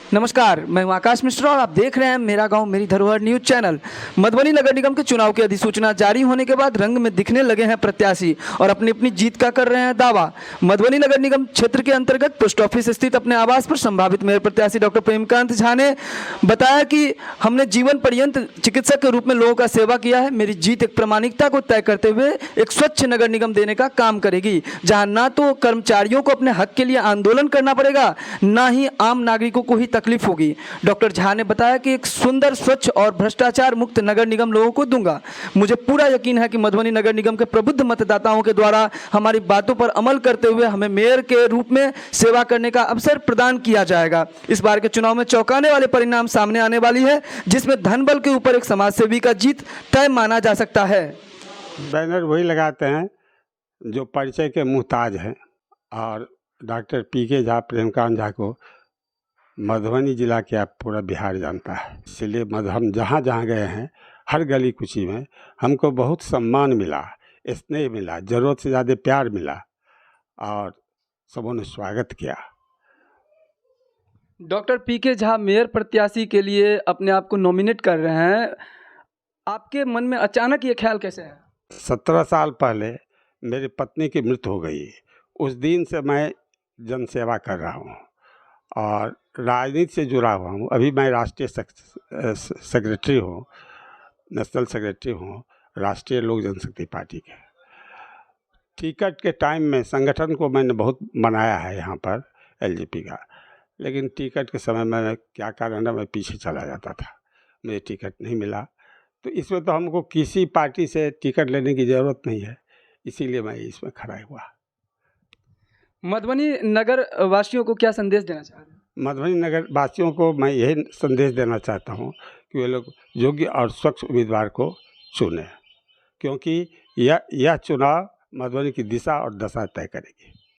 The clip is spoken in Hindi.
नमस्कार, मैं हूं आकाश मिश्रा और आप देख रहे हैं मेरा गांव मेरी धरोहर न्यूज चैनल। मधुबनी नगर निगम के चुनाव की अधिसूचना जारी होने के बाद रंग में दिखने लगे हैं प्रत्याशी और अपनी अपनी जीत का कर रहे हैं दावा। मधुबनी नगर निगम क्षेत्र के अंतर्गत पोस्ट ऑफिस स्थित अपने आवास पर संभावित मेयर प्रत्याशी डॉक्टर प्रेमकांत झा ने बताया कि हमने जीवन पर्यंत चिकित्सक के रूप में लोगों का सेवा किया है। मेरी जीत एक प्रामाणिकता को तय करते हुए एक स्वच्छ नगर निगम देने का काम करेगी, जहाँ ना तो कर्मचारियों को अपने हक के लिए आंदोलन करना पड़ेगा, ना ही आम नागरिकों को ही तकलीफ होगी। डॉक्टर झा ने बताया कि एक सुंदर, स्वच्छ और भ्रष्टाचार मुक्त नगर निगम लोगों को दूंगा। मुझे पूरा यकीन है कि मधुबनी नगर निगम के प्रबुद्ध मतदाताओं के द्वारा हमारी बातों पर अमल करते हुए हमें मेयर के रूप में सेवा करने का अवसर प्रदान किया जाएगा। इस बार के चुनाव में चौंकाने वाले परिणाम सामने आने वाली है, जिसमें धन बल के ऊपर एक समाजसेवी का जीत तय माना जा सकता है। बैनर वही लगाते हैं जो परिचय के मुहताज हैं, और डॉक्टर पीके झा, प्रेमकांत झा को मधुबनी जिला क्या पूरा बिहार जानता है। इसलिए हम जहाँ जहाँ गए हैं, हर गली कुची में हमको बहुत सम्मान मिला, स्नेह मिला, ज़रूरत से ज़्यादा प्यार मिला और सबों ने स्वागत किया। डॉक्टर पीके झा मेयर प्रत्याशी के लिए अपने आप को नॉमिनेट कर रहे हैं, आपके मन में अचानक ये ख्याल कैसे है? 17 साल पहले मेरी पत्नी की मृत्यु हो गई। उस दिन से मैं जनसेवा कर रहा हूँ और राजनीति से जुड़ा हुआ हूँ। अभी मैं राष्ट्रीय सेक्रेटरी हूँ, नेशनल सेक्रेटरी हूँ राष्ट्रीय लोक जनशक्ति पार्टी के। टिकट के टाइम में संगठन को मैंने बहुत मनाया है यहाँ पर एलजेपी का, लेकिन टिकट के समय में क्या कारण है, मैं पीछे चला जाता था, मुझे टिकट नहीं मिला। तो इसमें तो हमको किसी पार्टी से टिकट लेने की ज़रूरत नहीं है, इसीलिए मैं इसमें खड़ा हुआ। मधुबनी नगर वासियों को क्या संदेश देना चाह रहे हैं? मधुबनी नगर वासियों को मैं यही संदेश देना चाहता हूँ कि वे लोग योग्य और स्वच्छ उम्मीदवार को चुनें, क्योंकि यह चुनाव मधुबनी की दिशा और दशा तय करेगी।